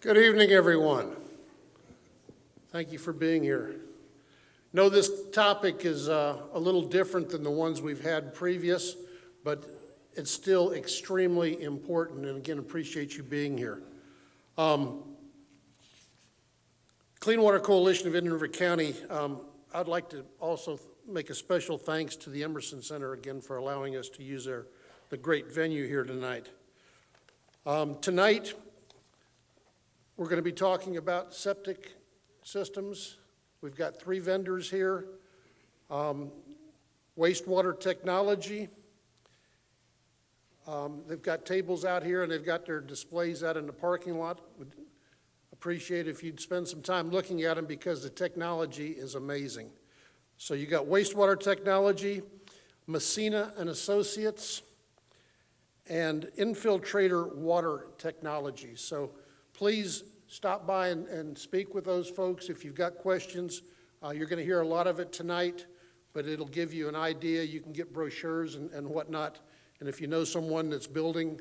Good evening, everyone. Thank you for being here. Know this topic is a little different than the ones we've had previous, but it's still extremely important, and again, appreciate you being here. Clean Water Coalition of Indian River County, I'd like to also make a special thanks to the Emerson Center again for allowing us to use the great venue here tonight. Tonight, we're going to be talking about septic systems. We've got three vendors here. Wastewater technology. They've got tables out here and they've got their displays out in the parking lot. Would appreciate if you'd spend some time looking at them because the technology is amazing. So you got wastewater technology, Messina and Associates, and infiltrator water technology. So please stop by and speak with those folks if you've got questions. You're going to hear a lot of it tonight, but it'll give you an idea. You can get brochures and whatnot. And if you know someone that's building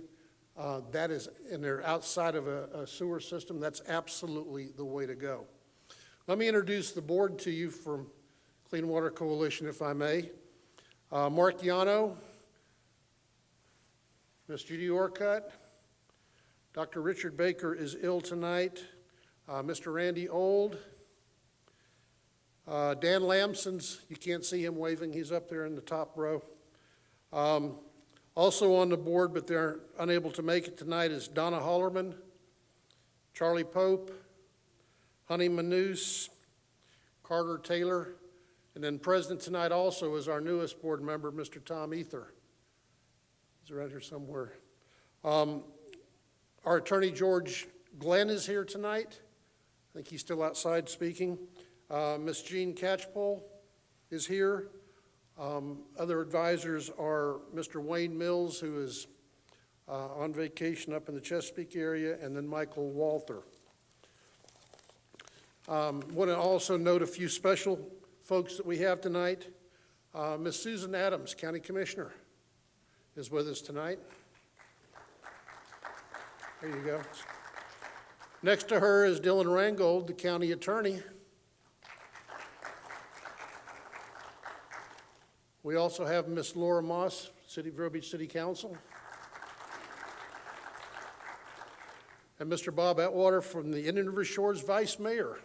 that is, and they're outside of a sewer system, that's absolutely the way to go. Let me introduce the board to you from Clean Water Coalition, if I may. Mark Yano, Ms. Judy Orcutt, Dr. Richard Baker is ill tonight. Mr. Randy Old. Dan Lamson's, you can't see him waving, he's up there in the top row. Also on the board, but they're unable to make it tonight, is Donna Hollerman, Charlie Pope, Honey Manous, Carter Taylor, and then present tonight also is our newest board member, Mr. Tom Ether. He's around here somewhere. Our attorney, George Glenn, is here tonight. I think he's still outside speaking. Ms. Jean Catchpole is here. Other advisors are Mr. Wayne Mills, who is on vacation up in the Chesapeake area, and then Michael Walther. Want to also note a few special folks that we have tonight. Ms. Susan Adams, County Commissioner, is with us tonight. There you go. Next to her is Dylan Rangold, the county attorney. We also have Miss Laura Moss, Vero Beach City Council. And Mr. Bob Atwater from the Indian River Shores, Vice Mayor.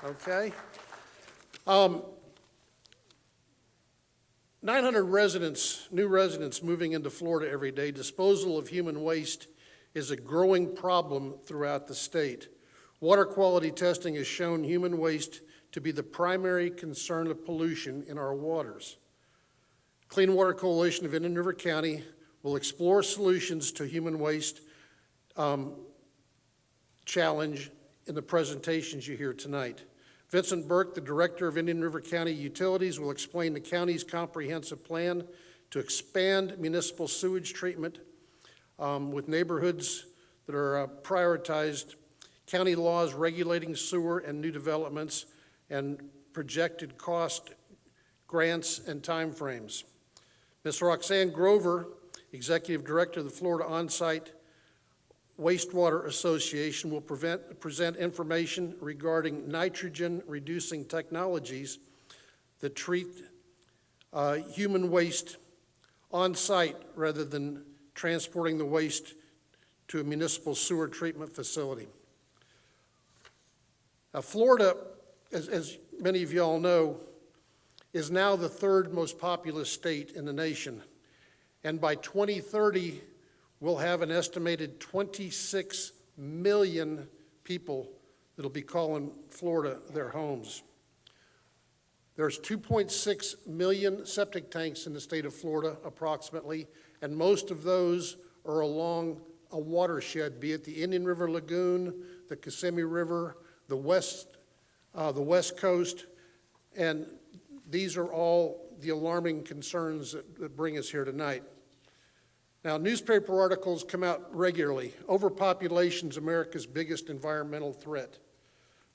Okay. 900 new residents moving into Florida every day. Disposal of human waste is a growing problem throughout the state. Water quality testing has shown human waste to be the primary concern of pollution in our waters. Clean Water Coalition of Indian River County will explore solutions to human waste challenge in the presentations you hear tonight. Vincent Burke, the Director of Indian River County Utilities, will explain the county's comprehensive plan to expand municipal sewage treatment with neighborhoods that are prioritized, county laws regulating sewer and new developments, and projected cost, grants, and timeframes. Ms. Roxanne Grover, Executive Director of the Florida On-Site Wastewater Association, will present information regarding nitrogen-reducing technologies that treat human waste on-site rather than transporting the waste to a municipal sewer treatment facility. Now, Florida, as many of you all know, is now the third most populous state in the nation. And by 2030, we'll have an estimated 26 million people that'll be calling Florida their homes. There's 2.6 million septic tanks in the state of Florida, approximately, and most of those are along a watershed, be it the Indian River Lagoon, the Kissimmee River, the West Coast, and these are all the alarming concerns that bring us here tonight. Now, newspaper articles come out regularly. Overpopulation is America's biggest environmental threat.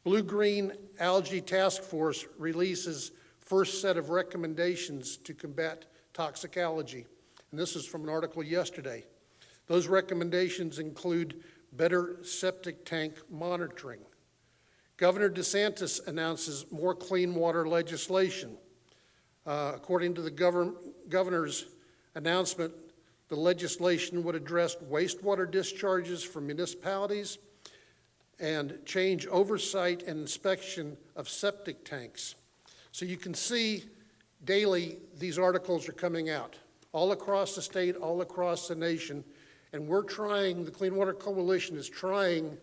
Blue-Green Algae Task Force releases first set of recommendations to combat toxic algae. And this is from an article yesterday. Those recommendations include better septic tank monitoring. Governor DeSantis announces more clean water legislation. According to the governor's announcement, the legislation would address wastewater discharges from municipalities and change oversight and inspection of septic tanks. So you can see daily these articles are coming out all across the state, all across the nation, and we're trying, the Clean Water Coalition is trying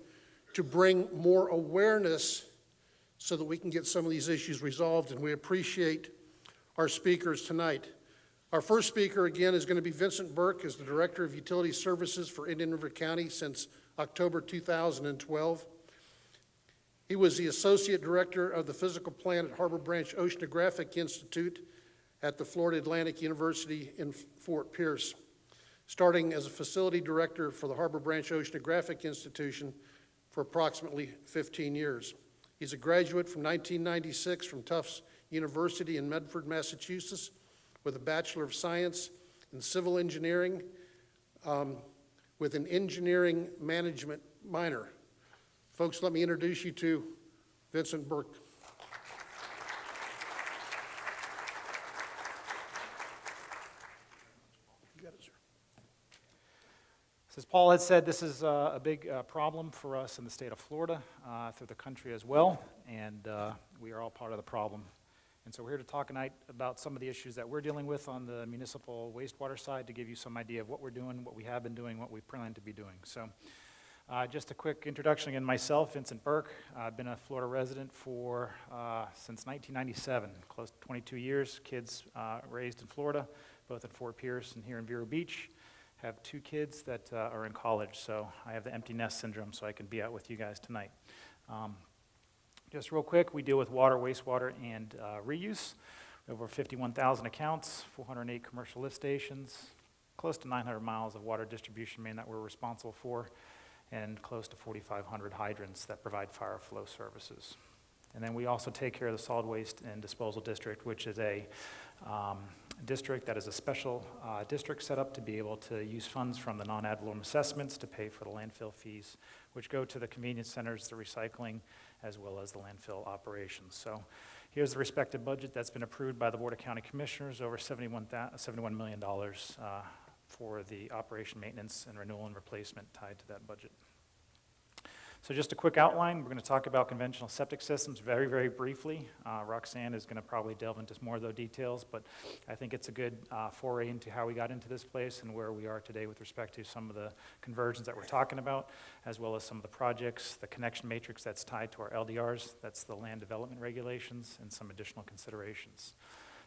to bring more awareness so that we can get some of these issues resolved, and we appreciate our speakers tonight. Our first speaker, again, is going to be Vincent Burke, as the Director of Utility Services for Indian River County since October 2012. He was the Associate Director of the Physical Plant at Harbor Branch Oceanographic Institute at the Florida Atlantic University in Fort Pierce, starting as a Facility Director for the Harbor Branch Oceanographic Institution for approximately 15 years. He's a graduate from 1996 from Tufts University in Medford, Massachusetts, with a Bachelor of Science in Civil Engineering with an Engineering Management minor. Folks, let me introduce you to Vincent Burke. You got it, sir. As Paul had said, this is a big problem for us in the state of Florida, through the country as well, and we are all part of the problem. And so we're here to talk tonight about some of the issues that we're dealing with on the municipal wastewater side, to give you some idea of what we're doing, what we have been doing, what we plan to be doing. So just a quick introduction again, myself, Vincent Burke. I've been a Florida resident for since 1997, close to 22 years. Kids raised in Florida, both at Fort Pierce and here in Vero Beach. Have 2 kids that are in college, so I have the empty nest syndrome, so I can be out with you guys tonight. Just real quick, we deal with water, wastewater, and reuse. We have over 51,000 accounts, 408 commercial lift stations, close to 900 miles of water distribution main that we're responsible for, and close to 4,500 hydrants that provide fire flow services. And then we also take care of the solid waste and disposal district, which is a district that is a special district set up to be able to use funds from the non-ad valorem assessments to pay for the landfill fees, which go to the convenience centers, the recycling, as well as the landfill operations. So here's the respective budget that's been approved by the Board of County Commissioners, over $71 million for the operation, maintenance, and renewal and replacement tied to that budget. So just a quick outline, we're going to talk about conventional septic systems very, very briefly. Roxanne is going to probably delve into more of those details, but I think it's a good foray into how we got into this place and where we are today with respect to some of the conversions that we're talking about, as well as some of the projects, the connection matrix that's tied to our LDRs, that's the land development regulations, and some additional considerations.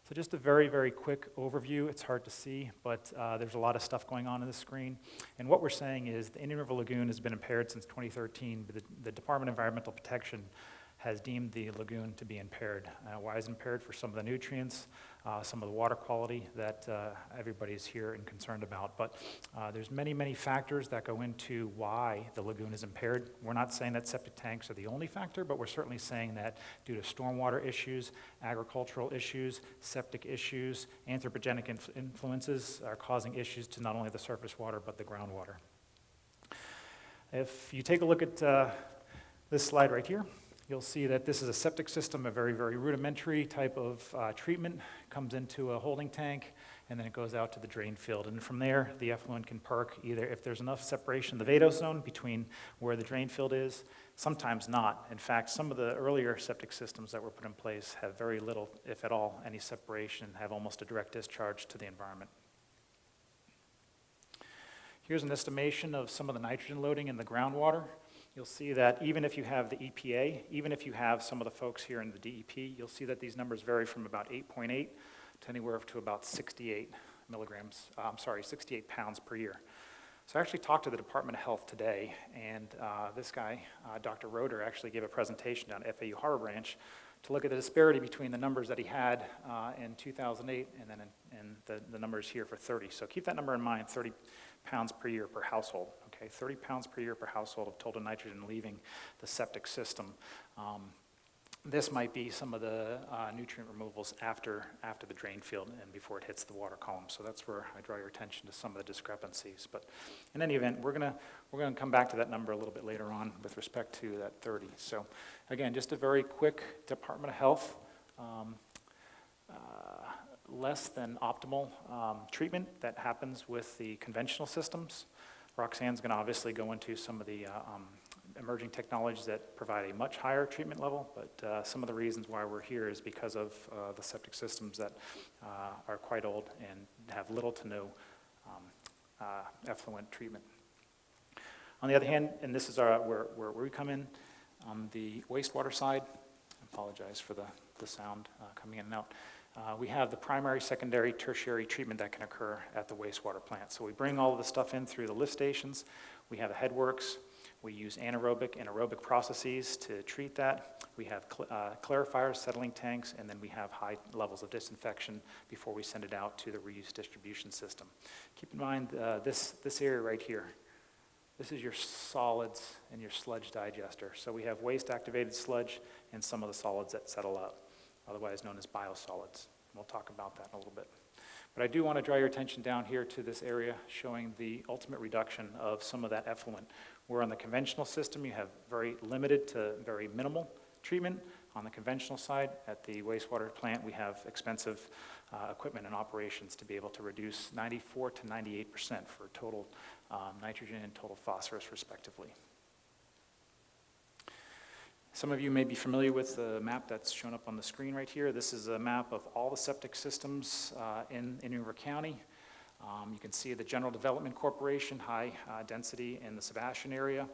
So just a very, very quick overview. It's hard to see, but there's a lot of stuff going on this screen. And what we're saying is the Indian River Lagoon has been impaired since 2013, but the Department of Environmental Protection has deemed the lagoon to be impaired. Why is it impaired? For some of the nutrients, some of the water quality that everybody's here and concerned about. But there's many, many factors that go into why the lagoon is impaired. We're not saying that septic tanks are the only factor, but we're certainly saying that due to stormwater issues, agricultural issues, septic issues, anthropogenic influences are causing issues to not only the surface water, but the groundwater. If you take a look at this slide right here, you'll see that this is a septic system, a very, very rudimentary type of treatment. Comes into a holding tank, and then it goes out to the drain field. And from there, the effluent can perk either if there's enough separation in the vadose zone between where the drain field is, sometimes not. In fact, some of the earlier septic systems that were put in place have very little, if at all, any separation, have almost a direct discharge to the environment. Here's an estimation of some of the nitrogen loading in the groundwater. You'll see that even if you have the EPA, even if you have some of the folks here in the DEP, you'll see that these numbers vary from about 8.8 to anywhere to about 68 pounds per year. So I actually talked to the Department of Health today, and this guy, Dr. Roeder, actually gave a presentation down at FAU Harbor Branch to look at the disparity between the numbers that he had in 2008 and then in the numbers here for 30. So keep that number in mind, 30 pounds per year per household. Okay, 30 pounds per year per household of total nitrogen leaving the septic system. this might be some of the nutrient removals after the drain field and before it hits the water column. So that's where I draw your attention to some of the discrepancies. But in any event, we're gonna come back to that number a little bit later on with respect to that 30. So again, just a very quick Department of Health, less than optimal treatment that happens with the conventional systems. Roxanne's going to obviously go into some of the emerging technologies that provide a much higher treatment level, but some of the reasons why we're here is because of the septic systems that are quite old and have little to no effluent treatment. On the other hand, and this is where we come in, on the wastewater side, I apologize for the sound coming in and out, we have the primary, secondary, tertiary treatment that can occur at the wastewater plant. So we bring all of the stuff in through the lift stations. We have a headworks. We use anaerobic and aerobic processes to treat that. We have clarifiers, settling tanks, and then we have high levels of disinfection before we send it out to the reuse distribution system. Keep in mind this area right here. This is your solids and your sludge digester. So we have waste-activated sludge and some of the solids that settle up, otherwise known as biosolids. We'll talk about that in a little bit. But I do want to draw your attention down here to this area showing the ultimate reduction of some of that effluent. Where on the conventional system you have very limited to very minimal treatment. On the conventional side, at the wastewater plant, we have expensive equipment and operations to be able to reduce 94 to 98% for total nitrogen and total phosphorus respectively. Some of you may be familiar with the map that's shown up on the screen right here. This is a map of all the septic systems in Indian River County. You can see the General Development Corporation, high density in the Sebastian area.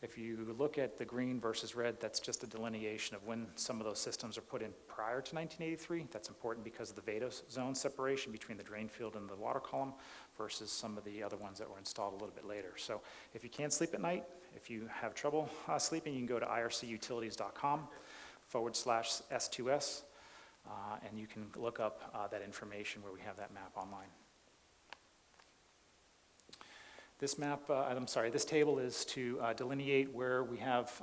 If you look at the green versus red, that's just a delineation of when some of those systems are put in prior to 1983. That's important because of the Vado zone separation between the drain field and the water column versus some of the other ones that were installed a little bit later. So if you can't sleep at night, if you have trouble sleeping, you can go to ircutilities.com/S2S, and you can look up that information where we have that map online. This map, this table is to delineate where we have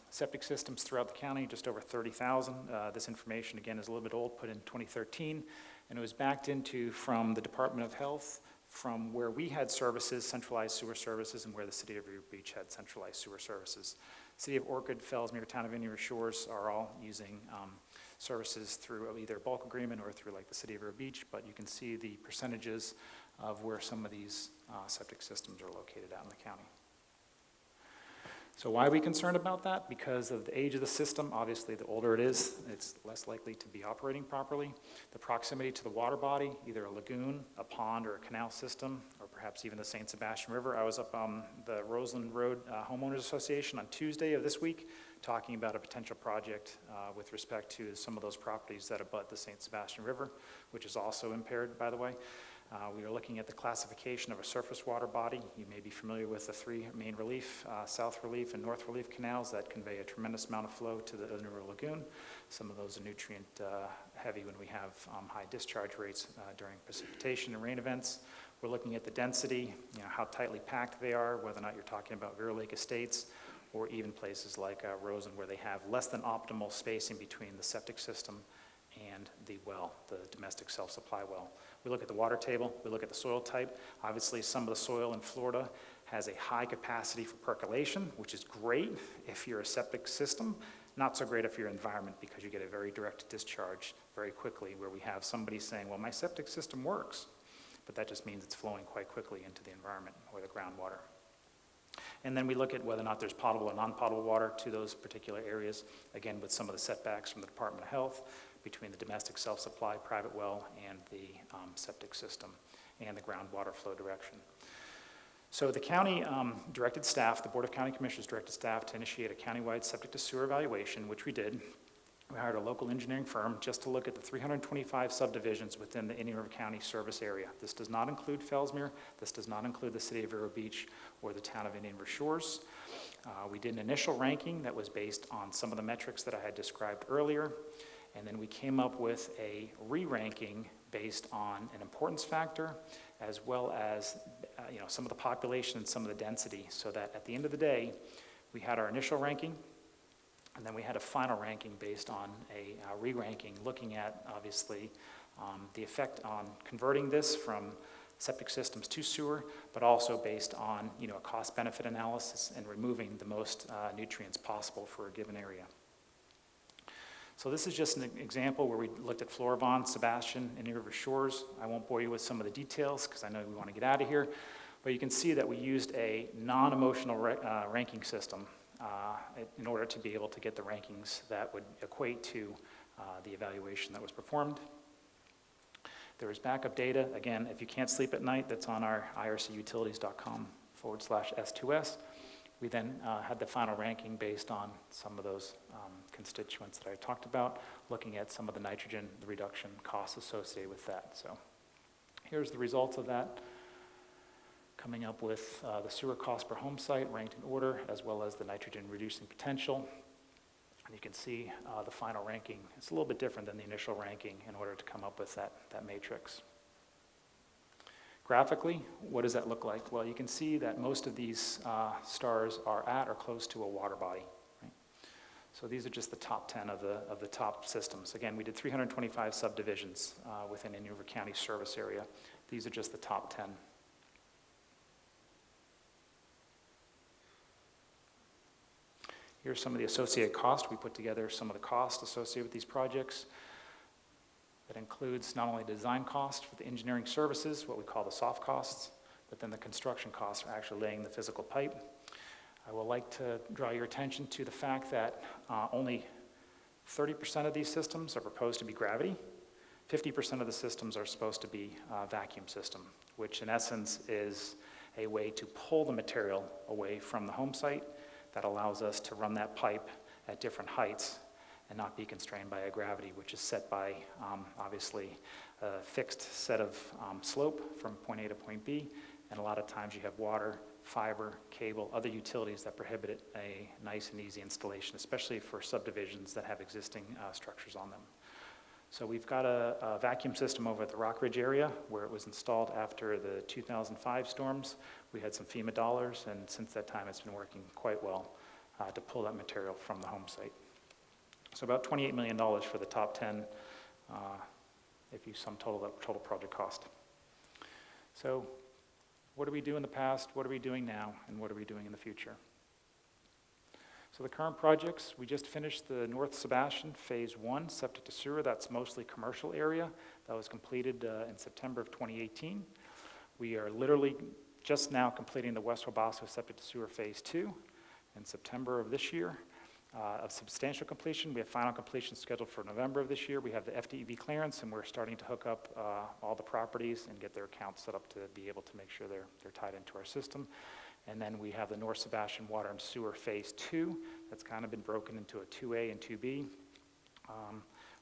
septic systems throughout the county, just over 30,000. This information, again, is a little bit old, put in 2013, and it was backed into from the Department of Health, from where we had services, centralized sewer services, and where the City of Vero Beach had centralized sewer services. City of Orchid, Fellsmere, Town of Indian River Shores are all using services through either bulk agreement or through like the City of Vero Beach, but you can see the percentages of where some of these septic systems are located out in the county. So why are we concerned about that? Because of the age of the system. Obviously, the older it is, it's less likely to be operating properly. The proximity to the water body, either a lagoon, a pond, or a canal system, or perhaps even the St. Sebastian River. I was up on the Roseland Road Homeowners Association on Tuesday of this week talking about a potential project with respect to some of those properties that abut the St. Sebastian River, which is also impaired, by the way. We are looking at the classification of a surface water body. You may be familiar with the three main relief, south relief and north relief canals that convey a tremendous amount of flow to the Indian River Lagoon. Some of those are nutrient heavy when we have high discharge rates during precipitation and rain events. We're looking at the density, how tightly packed they are, whether or not you're talking about Vero Lake Estates or even places like Rosen where they have less than optimal spacing between the septic system and the well, the domestic self-supply well. We look at the water table, we look at the soil type. Obviously, some of the soil in Florida has a high capacity for percolation, which is great if you're a septic system, not so great if you're environment because you get a very direct discharge very quickly where we have somebody saying, well, my septic system works, but that just means it's flowing quite quickly into the environment or the groundwater. And then we look at whether or not there's potable or non-potable water to those particular areas, again, with some of the setbacks from the Department of Health between the domestic self-supply, private well, and the septic system and the groundwater flow direction. So the county directed staff, the Board of County Commissioners directed staff to initiate a countywide septic to sewer evaluation, which we did. We hired a local engineering firm just to look at the 325 subdivisions within the Indian River County service area. This does not include Fellsmere. This does not include the City of Vero Beach or the Town of Indian River Shores. We did an initial ranking that was based on some of the metrics that I had described earlier. And then we came up with a re-ranking based on an importance factor as well as some of the population and some of the density so that at the end of the day, we had our initial ranking, And then we had a final ranking based on a re-ranking, looking at, obviously, the effect on converting this from septic systems to sewer, but also based on, a cost-benefit analysis and removing the most nutrients possible for a given area. So this is just an example where we looked at Floravon, Sebastian, and New River Shores. I won't bore you with some of the details because I know we want to get out of here, but you can see that we used a non-emotional ranking system in order to be able to get the rankings that would equate to the evaluation that was performed. There is backup data. Again, if you can't sleep at night, that's on our ircutilities.com/S2S. We then had the final ranking based on some of those constituents that I talked about, looking at some of the nitrogen reduction costs associated with that. So here's the results of that, coming up with the sewer cost per home site ranked in order, as well as the nitrogen reducing potential. And you can see the final ranking. It's a little bit different than the initial ranking in order to come up with that matrix. Graphically, what does that look like? Well, you can see that most of these stars are at or close to a water body. Right? So these are just the top 10 of the top systems. Again, we did 325 subdivisions within a New River County service area. These are just the top 10. Here's some of the associated costs. We put together some of the costs associated with these projects. That includes not only design costs for the engineering services, what we call the soft costs, but then the construction costs for actually laying the physical pipe. I would like to draw your attention to the fact that only 30% of these systems are proposed to be gravity. 50% of the systems are supposed to be vacuum system, which in essence is a way to pull the material away from the home site that allows us to run that pipe at different heights and not be constrained by a gravity, which is set by, obviously, a fixed set of slope from point A to point B, and a lot of times you have water, fiber, cable, other utilities that prohibit a nice and easy installation, especially for subdivisions that have existing structures on them. So we've got a vacuum system over at the Rock Ridge area where it was installed after the 2005 storms. We had some FEMA dollars, and since that time it's been working quite well to pull that material from the home site. So about $28 million for the top 10 if you sum total project cost. So what did we do in the past, what are we doing now, and what are we doing in the future? So the current projects, we just finished the North Sebastian Phase 1, septic to sewer. That's mostly commercial area. That was completed in September of 2018. We are literally just now completing the West Wabasso septic to sewer Phase 2 in September of this year. Of substantial completion. We have final completion scheduled for November of this year. We have the FDEV clearance, and we're starting to hook up all the properties and get their accounts set up to be able to make sure they're tied into our system. And then we have the North Sebastian Water and Sewer Phase 2. That's kind of been broken into a 2A and 2B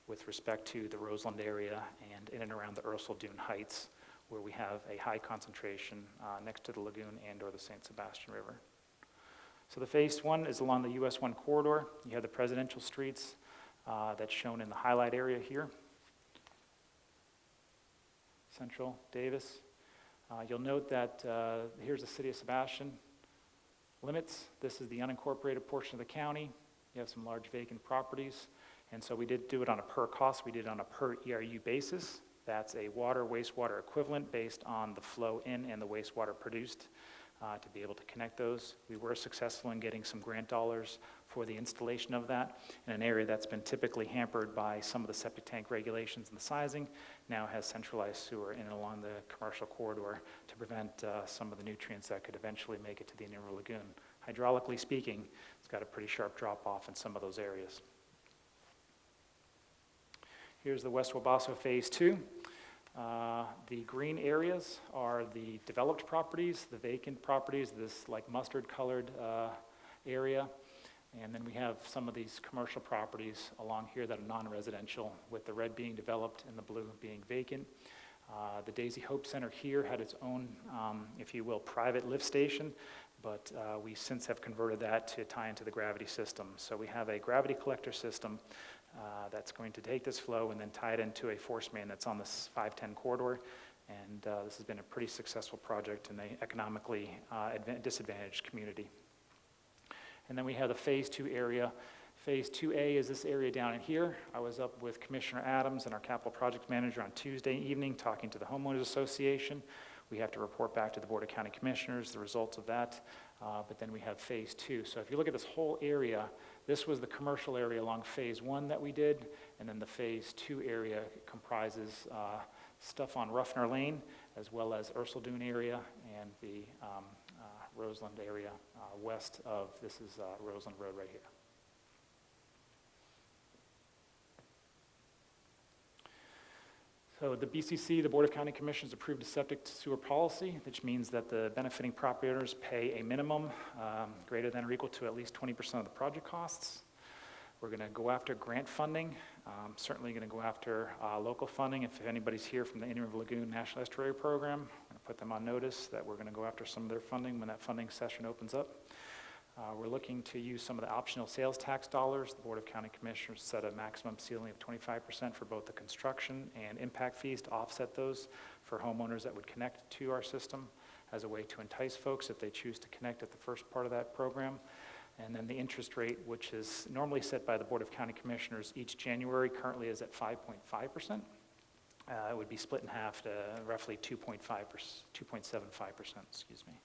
with respect to the Roseland area and in and around the Ursel Dune Heights, where we have a high concentration next to the lagoon and or the St. Sebastian River. So the Phase 1 is along the US 1 corridor. You have the presidential streets that's shown in the highlight area here. Central, Davis. You'll note that here's the city of Sebastian limits. This is the unincorporated portion of the county. You have some large vacant properties. And so we did do it on a per cost. We did it on a per ERU basis. That's a water, wastewater equivalent based on the flow in and the wastewater produced. To be able to connect those. We were successful in getting some grant dollars for the installation of that in an area that's been typically hampered by some of the septic tank regulations and the sizing, now has centralized sewer in and along the commercial corridor to prevent some of the nutrients that could eventually make it to the inner lagoon. Hydraulically speaking, it's got a pretty sharp drop off in some of those areas. Here's the West Wabasso Phase 2. The green areas are the developed properties, the vacant properties, this like mustard colored area. And then we have some of these commercial properties along here that are non-residential, with the red being developed and the blue being vacant. The Daisy Hope Center here had its own, if you will, private lift station, but we since have converted that to tie into the gravity system. So we have a gravity collector system that's going to take this flow and then tie it into a force main that's on this 510 corridor. And this has been a pretty successful project in an economically disadvantaged community. And then we have the Phase 2 area. Phase 2A is this area down in here. I was up with Commissioner Adams and our capital project manager on Tuesday evening talking to the Homeowners Association. We have to report back to the Board of County Commissioners the results of that, but then we have Phase 2. So if you look at this whole area, this was the commercial area along Phase 1 that we did, and then the Phase 2 area comprises stuff on Ruffner Lane, as well as Ursuldune area and the Roseland area west of, this is Roseland Road right here. So the BCC, the Board of County Commissioners, approved a septic sewer policy, which means that the benefiting property owners pay a minimum greater than or equal to at least 20% of the project costs. We're going to go after grant funding, certainly going to go after local funding. If anybody's here from the Indian River Lagoon National Estuary Program, I'm going to put them on notice that we're going to go after some of their funding when that funding session opens up. We're looking to use some of the optional sales tax dollars. The Board of County Commissioners set a maximum ceiling of 25% for both the construction and impact fees to offset those for homeowners that would connect to our system as a way to entice folks if they choose to connect at the first part of that program. And then the interest rate, which is normally set by the Board of County Commissioners each January, currently is at 5.5%. It would be split in half to roughly 2.75%, excuse me.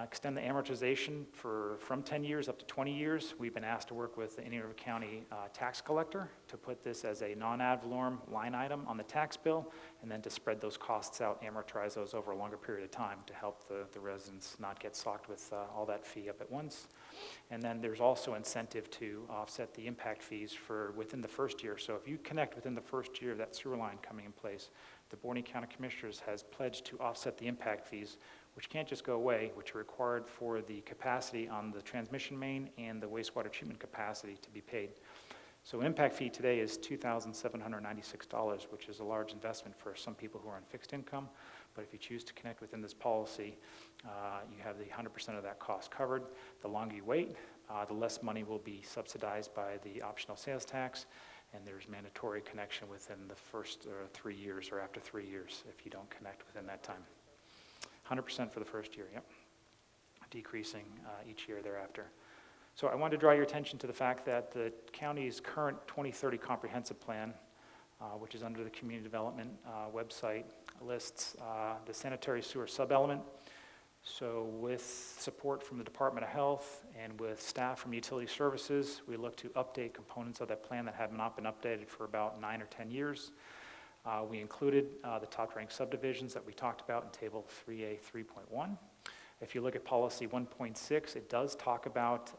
Extend the amortization from 10 years up to 20 years. We've been asked to work with the Indian River County tax collector to put this as a non-ad valorem line item on the tax bill, and then to spread those costs out, amortize those over a longer period of time to help the residents not get socked with all that fee up at once. And then there's also incentive to offset the impact fees for within the first year. So if you connect within the first year of that sewer line coming in place, the Board of County Commissioners has pledged to offset the impact fees, which can't just go away, which are required for the capacity on the transmission main and the wastewater treatment capacity to be paid. So impact fee today is $2,796, which is a large investment for some people who are on fixed income. But if you choose to connect within this policy, you have the 100% of that cost covered. The longer you wait, the less money will be subsidized by the optional sales tax, and there's mandatory connection within the first 3 years or after 3 years if you don't connect within that time. 100% for the first year, yep. Decreasing each year thereafter. So I wanted to draw your attention to the fact that the county's current 2030 comprehensive plan, which is under the community development website, lists the sanitary sewer sub-element. So with support from the Department of Health and with staff from Utility Services, we look to update components of that plan that have not been updated for about 9 or 10 years. We included the top-ranked subdivisions that we talked about in Table 3A 3.1. If you look at Policy 1.6, it does talk about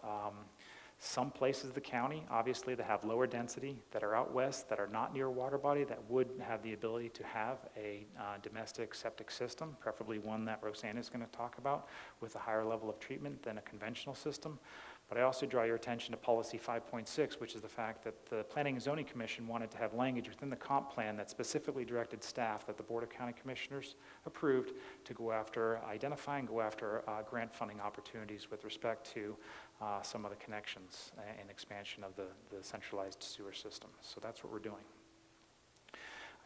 some places of the county, obviously, that have lower density, that are out west, that are not near a water body, that would have the ability to have a domestic septic system, preferably one that Rosanna is going to talk about, with a higher level of treatment than a conventional system. But I also draw your attention to Policy 5.6, which is the fact that the Planning and Zoning Commission wanted to have language within the comp plan that specifically directed staff that the Board of County Commissioners approved to go after identifying, go after grant funding opportunities with respect to some of the connections and expansion of the centralized sewer system. So that's what we're doing.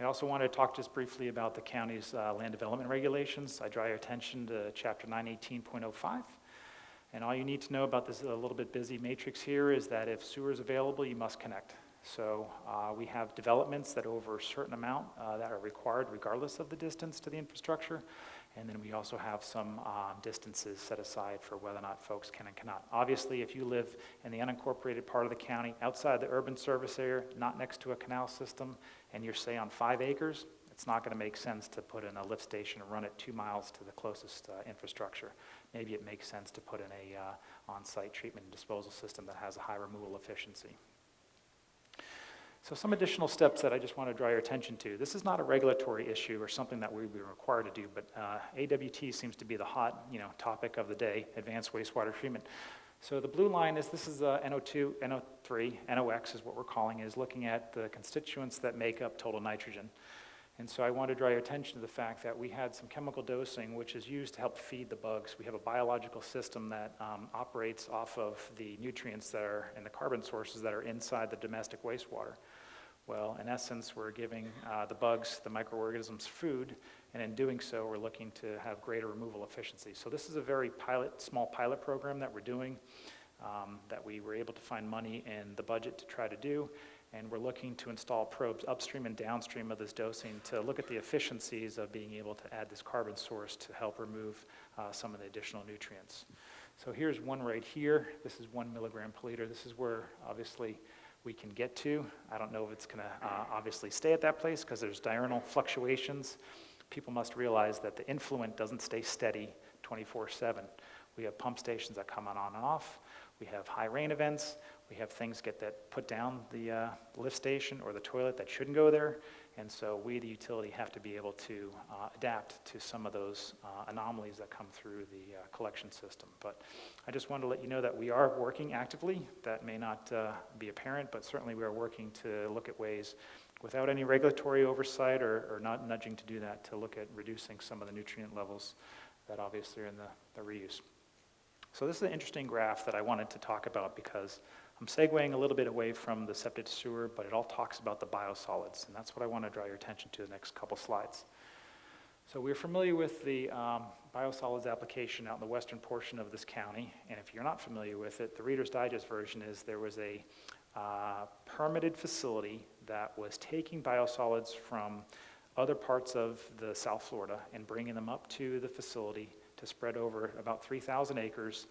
I also wanted to talk just briefly about the county's land development regulations. I draw your attention to Chapter 918.05. And all you need to know about this a little bit busy matrix here is that if sewer is available, you must connect. So we have developments that over a certain amount that are required regardless of the distance to the infrastructure. And then we also have some distances set aside for whether or not folks can and cannot. Obviously, if you live in the unincorporated part of the county, outside the urban service area, not next to a canal system, and you're, say, on 5 acres, it's not going to make sense to put in a lift station and run it 2 miles to the closest infrastructure. Maybe it makes sense to put in a on-site treatment and disposal system that has a high removal efficiency. So some additional steps that I just want to draw your attention to. This is not a regulatory issue or something that we'd be required to do, but AWT seems to be the hot topic of the day, advanced wastewater treatment. So the blue line is, this is NO2, NO3, NOx is what we're calling, is looking at the constituents that make up total nitrogen. And so I want to draw your attention to the fact that we had some chemical dosing which is used to help feed the bugs. We have a biological system that operates off of the nutrients that are and the carbon sources that are inside the domestic wastewater. Well, in essence, we're giving the bugs, the microorganisms, food, and in doing so, we're looking to have greater removal efficiency. So this is a very small pilot program that we're doing. that we were able to find money in the budget to try to do, and we're looking to install probes upstream and downstream of this dosing to look at the efficiencies of being able to add this carbon source to help remove some of the additional nutrients. So here's one right here. This is 1 milligram per liter. This is where obviously we can get to. I don't know if it's going to obviously stay at that place because there's diurnal fluctuations. People must realize that the influent doesn't stay steady 24/7. We have pump stations that come on and off. We have high rain events. We have things that put down the lift station or the toilet that shouldn't go there. And so we, the utility, have to be able to adapt to some of those anomalies that come through the collection system. But I just wanted to let you know that we are working actively. That may not be apparent, but certainly we are working to look at ways without any regulatory oversight or not nudging to do that, to look at reducing some of the nutrient levels that obviously are in the reuse. So this is an interesting graph that I wanted to talk about because I'm segueing a little bit away from the septic sewer, but it all talks about the biosolids, and that's what I want to draw your attention to the next couple slides. So we're familiar with the biosolids application out in the western portion of this county, and if you're not familiar with it, the Reader's Digest version is there was a permitted facility that was taking biosolids from other parts of the South Florida and bringing them up to the facility to spread over about 3,000 acres.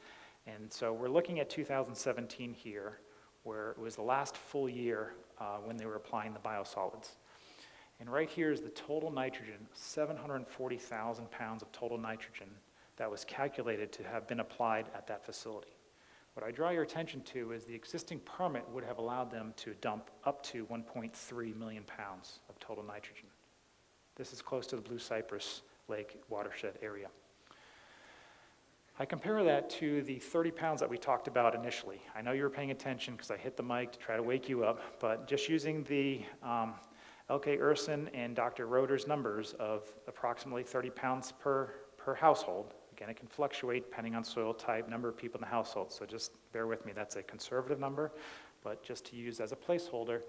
And so we're looking at 2017 here, where it was the last full year when they were applying the biosolids. And right here is the total nitrogen, 740,000 pounds of total nitrogen that was calculated to have been applied at that facility. What I draw your attention to is the existing permit would have allowed them to dump up to 1.3 million pounds of total nitrogen. This is close to the Blue Cypress Lake watershed area. I compare that to the 30 pounds that we talked about initially. I know you were paying attention because I hit the mic to try to wake you up, but just using the L.K. Urson and Dr. Roeder's numbers of approximately 30 pounds per household. Again, it can fluctuate depending on soil type, number of people in the household, so just bear with me. That's a conservative number, but just to use as a placeholder,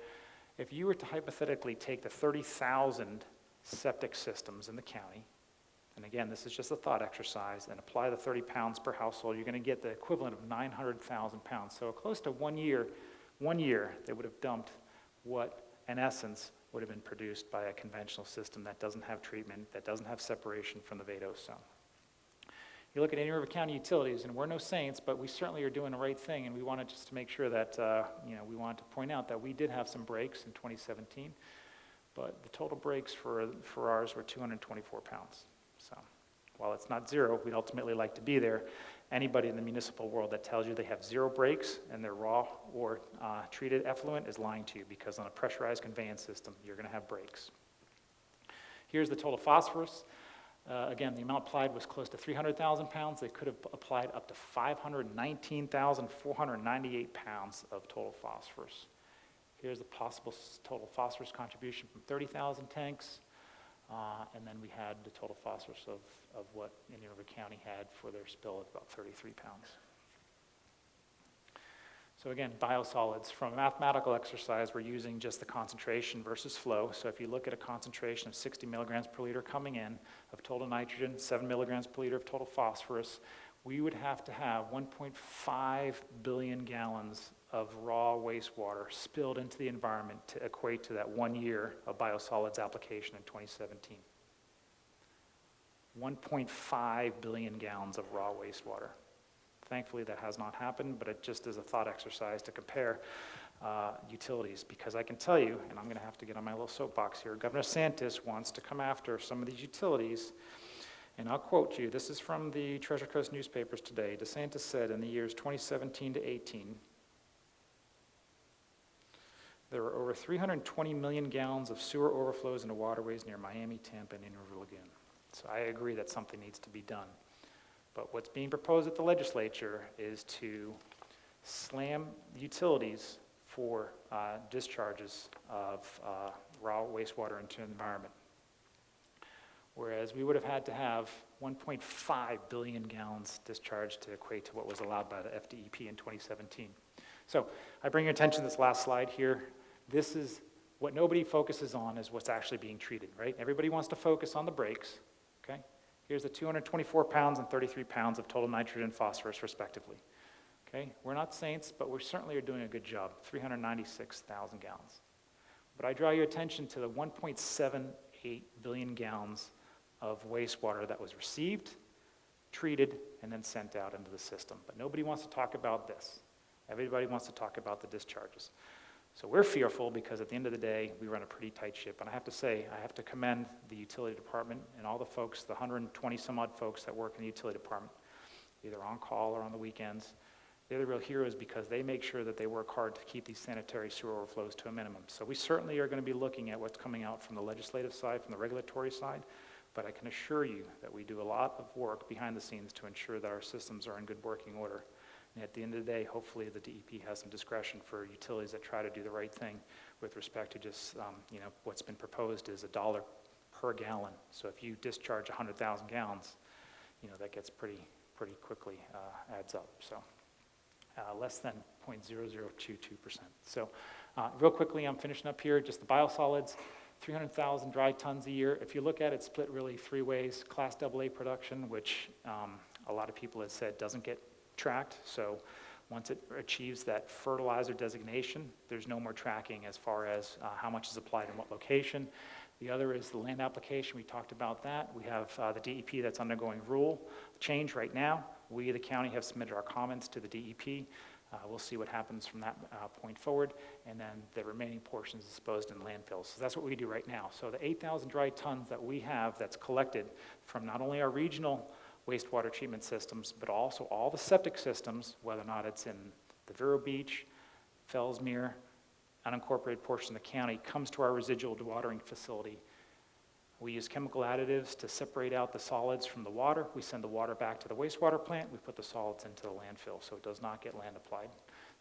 if you were to hypothetically take the 30,000 septic systems in the county, and again, this is just a thought exercise, and apply the 30 pounds per household, you're going to get the equivalent of 900,000 pounds. So close to 1 year, they would have dumped what, in essence, would have been produced by a conventional system that doesn't have treatment, that doesn't have separation from the vadose zone. You look at Indian River County Utilities, and we're no saints, but we certainly are doing the right thing, and we wanted just to make sure that, we wanted to point out that we did have some breaks in 2017, but the total breaks for ours were 224 pounds. So while it's not zero, we'd ultimately like to be there. Anybody in the municipal world that tells you they have zero breaks and they're raw or treated effluent is lying to you, because on a pressurized conveyance system, you're going to have breaks. Here's the total phosphorus. Again, the amount applied was close to 300,000 pounds. They could have applied up to 519,498 pounds of total phosphorus. Here's the possible total phosphorus contribution from 30,000 tanks. And then we had the total phosphorus of what Indian River County had for their spill of about 33 pounds. So again, biosolids. From a mathematical exercise, we're using just the concentration versus flow. So if you look at a concentration of 60 milligrams per liter coming in of total nitrogen, 7 milligrams per liter of total phosphorus, we would have to have 1.5 billion gallons of raw wastewater spilled into the environment to equate to that 1 year of biosolids application in 2017. 1.5 billion gallons of raw wastewater. Thankfully, that has not happened, but it just is a thought exercise to compare utilities, because I can tell you, and I'm going to have to get on my little soapbox here, Governor DeSantis wants to come after some of these utilities, and I'll quote you. This is from the Treasure Coast newspapers today. DeSantis said in the years 2017 to 18, there were over 320 million gallons of sewer overflows into waterways near Miami, Tampa, and Indian River Lagoon. So I agree that something needs to be done. But what's being proposed at the legislature is to slam utilities for discharges of raw wastewater into the environment. Whereas we would have had to have 1.5 billion gallons discharged to equate to what was allowed by the FDEP in 2017. So I bring your attention to this last slide here. This is what nobody focuses on, is what's actually being treated, right? Everybody wants to focus on the breaks, okay? Here's the 224 pounds and 33 pounds of total nitrogen and phosphorus, respectively. Okay, we're not saints, but we certainly are doing a good job, 396,000 gallons. But I draw your attention to the 1.78 billion gallons of wastewater that was received, treated, and then sent out into the system. But nobody wants to talk about this. Everybody wants to talk about the discharges. So we're fearful because at the end of the day, we run a pretty tight ship. And I have to say, I have to commend the utility department and all the folks, the 120 some odd folks that work in the utility department, either on call or on the weekends. They're the real heroes because they make sure that they work hard to keep these sanitary sewer overflows to a minimum. So we certainly are going to be looking at what's coming out from the legislative side, from the regulatory side, but I can assure you that we do a lot of work behind the scenes to ensure that our systems are in good working order. And at the end of the day, hopefully the DEP has some discretion for utilities that try to do the right thing with respect to just, what's been proposed is $1 per gallon. So if you discharge 100,000 gallons, that gets pretty quickly adds up. So less than 0.0022%. So real quickly, I'm finishing up here, just the biosolids, 300,000 dry tons a year. If you look at it, split really three ways. Class AA production, which a lot of people have said doesn't get tracked. So once it achieves that fertilizer designation, there's no more tracking as far as how much is applied in what location. The other is the land application. We talked about that. We have the DEP that's undergoing rule change right now. We, the county, have submitted our comments to the DEP. We'll see what happens from that point forward, and then the remaining portions disposed in landfills. So that's what we do right now. So the 8,000 dry tons that we have that's collected from not only our regional wastewater treatment systems, but also all the septic systems, whether or not it's in the Vero Beach, Fellsmere, unincorporated portion of the county, comes to our residual dewatering facility. We use chemical additives to separate out the solids from the water. We send the water back to the wastewater plant. We put the solids into the landfill, so it does not get land applied.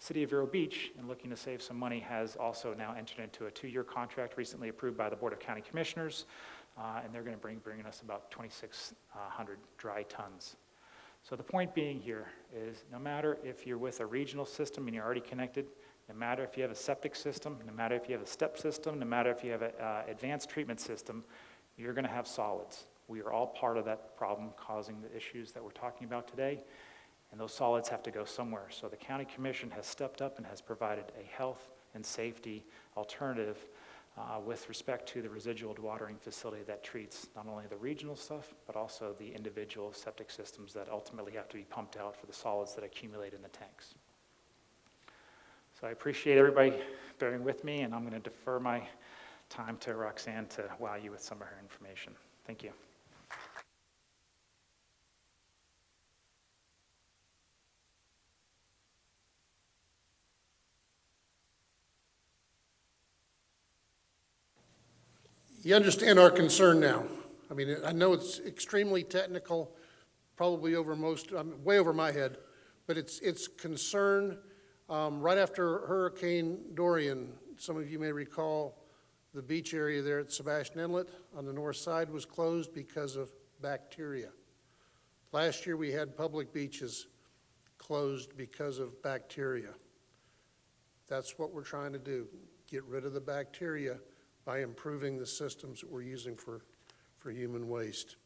City of Vero Beach, in looking to save some money, has also now entered into a 2-year contract recently approved by the Board of County Commissioners, and they're going to bringing us about 2,600 dry tons. So the point being here is no matter if you're with a regional system and you're already connected, no matter if you have a septic system, no matter if you have a step system, no matter if you have an advanced treatment system, you're going to have solids. We are all part of that problem causing the issues that we're talking about today, and those solids have to go somewhere. So the county commission has stepped up and has provided a health and safety alternative with respect to the residual dewatering facility that treats not only the regional stuff, but also the individual septic systems that ultimately have to be pumped out for the solids that accumulate in the tanks. So I appreciate everybody bearing with me, and I'm going to defer my time to Roxanne to wow you with some of her information. Thank you. You understand our concern now. I mean, I know it's extremely technical, probably way over my head, but it's concern. Right after Hurricane Dorian, some of you may recall the beach area there at Sebastian Inlet on the north side was closed because of bacteria. Last year we had public beaches closed because of bacteria. That's what we're trying to do, get rid of the bacteria by improving the systems that we're using for human waste.